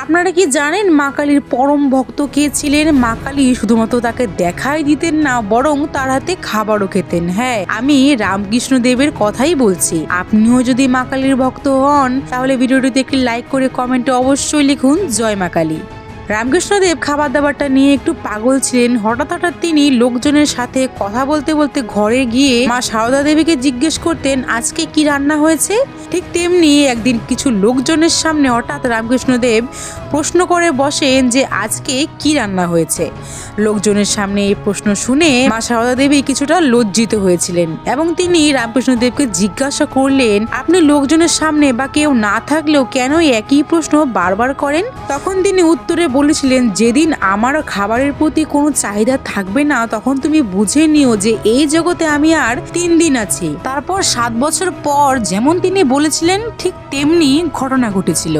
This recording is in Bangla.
আপনারা কি জানেন মা কালীর পরম ভক্ত কে ছিলেন? মা কালী শুধুমাত্র তাকে দেখাই দিতেন না, বরং তার হাতে খাবারও খেতেন। হ্যাঁ, আমি রামকৃষ্ণ দেবের কথাই বলছি। আপনিও যদি মা কালীর ভক্ত হন তাহলে ভিডিওটিতে একটি লাইক করে কমেন্টে অবশ্যই লিখুন জয় মা কালী। রামকৃষ্ণদেব খাবার দাবারটা নিয়ে একটু পাগল ছিলেন। হঠাৎ হঠাৎ তিনি লোকজনের সাথে কথা বলতে বলতে ঘরে গিয়ে মা সারদা দেবীকে জিজ্ঞেস করতেন আজকে কি রান্না হয়েছে। ঠিক তেমনি একদিন কিছু লোকজনের সামনে হঠাৎ রামকৃষ্ণদেব প্রশ্ন করে বসেন যে আজকে কি রান্না হয়েছে। লোকজনের সামনে এই প্রশ্ন শুনে মা সারদা দেবী কিছুটা লজ্জিত হয়েছিলেন এবং তিনি রামকৃষ্ণদেবকে জিজ্ঞাসা করলেন আপনি লোকজনের সামনে বা কেউ না থাকলেও কেন একই প্রশ্ন বারবার করেন? তখন তিনি উত্তরে বলেছিলেন যেদিন আমার খাবারের প্রতি কোনো চাহিদা থাকবে না তখন তুমি বুঝে নিও যে এই জগতে আমি আর 3 দিন আছি। তারপর 7 বছর পর যেমন তিনি বলেছিলেন ঠিক তেমনি ঘটনা ঘটেছিল।